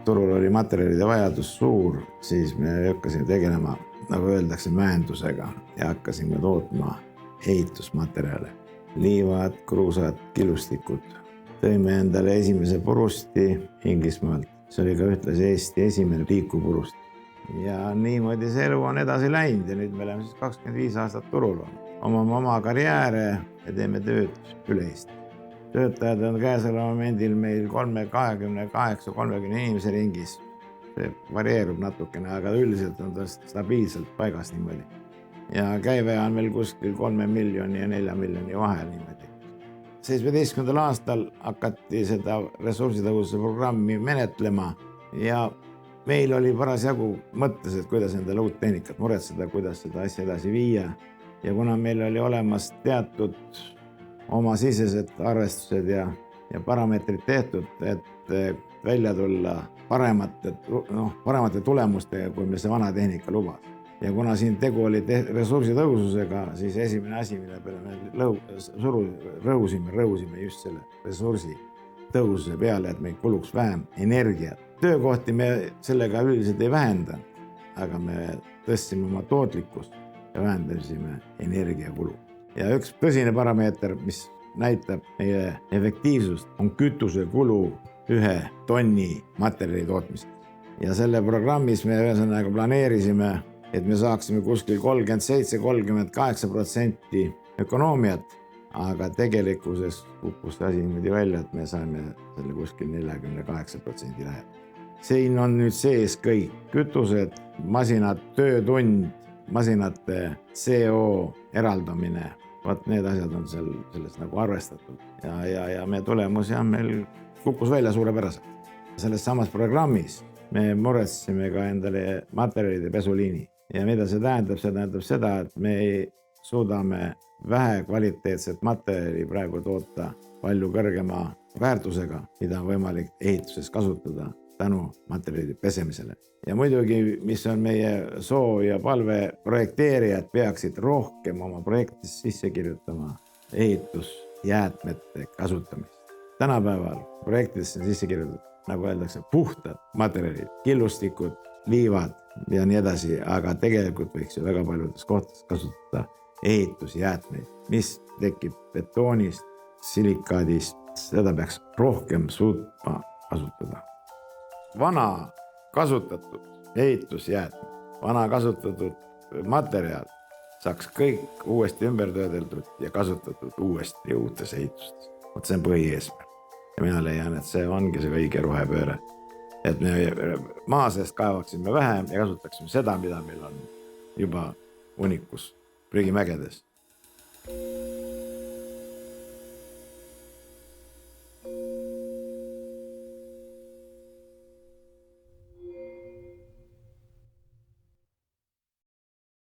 turul oli materjalide vajadus suur, siis me hakkasime tegelema, nagu öeldakse, mäendusega ja hakkasime tootma ehitusmaterjale. Liivad, kruusad, killustikud. Tõime endale esimese purusti Inglismaalt. See oli ka ühtlasi Eesti esimene liikupurust. Ja niimoodi see elu on edasi läinud ja nüüd me oleme siis 25 aastat turul. Omame oma karjääre ja teeme tööd üle Eesti. Töötajad on käesoleval momendil meil 28-30 inimese ringis. See varieerub natukene, aga üldiselt on ta stabiilselt paigas niimoodi. Ja käive on meil kuskil 3 miljoni ja 4 miljoni vahel niimoodi. 17. aastal hakati seda ressursitõhususe programmi menetlema ja meil oli parasjagu mõttes, et kuidas endale uut tehnikat muretseda, kuidas seda asja edasi viia. Ja kuna meil oli olemas teatud oma sisesed arvestused ja parameetrid tehtud, et välja tulla paremate tulemustega, kui meil see vana tehnika lubas. Ja kuna siin tegu oli ressursitõhususega, siis esimene asi, mille peale me rõhusime just selle ressursitõhususe peale, et meil kuluks vähem energiat. Töökohti me sellega üldiselt ei vähendanud, aga me tõstsime oma tootlikkust ja vähendasime energiakulu. Ja üks tõsine parameeter, mis näitab meie efektiivsust, on kütuse kulu 1 tonni materjali tootmiseks. Ja selle programmis me ühesõnaga planeerisime, et me saaksime kuskil 37-38% ökonoomiat, aga tegelikkuses kukkus asi niimoodi välja, et me saime selle kuskil 48% läheb. Siin on nüüd sees kõik kütused, masinad, töötund, masinate CO eraldamine. Vaat need asjad on sellest nagu arvestatud ja meie tulemus meil kukkus välja suurepäraselt. Selles samas programmis me muretsime ka endale materjalide pesuliini. Ja mida see tähendab? See tähendab seda, et me suudame vähe kvaliteetset materjali praegu toota palju kõrgema väärtusega, mida on võimalik ehituses kasutada tänu materjalide pesemisele. Ja muidugi, mis on meie soov ja palve, projekteerijad peaksid rohkem oma projektis sisse kirjutama ehitusjäätmete kasutamist. Tänapäeval projektidesse on sisse kirjutatud, nagu öeldakse, puhtad materjalid, killustikud, liivad ja nii edasi, aga tegelikult võiks ju väga paljudes kohtades kasutada ehitusjäätmeid, mis tekib betoonist, silikaadist, seda peaks rohkem suutma kasutada. Vana kasutatud ehitusjäätmed, vana kasutatud materjal saaks kõik uuesti ümber töödeldud ja kasutatud uuesti uutes ehitustes. Vot see on põhieesmärk. Ja mina leian, et see ongi see õige rohepööre. Et me maa seest kaevaksime vähem ja kasutaksime seda, mida meil on juba unikus prügimägedes.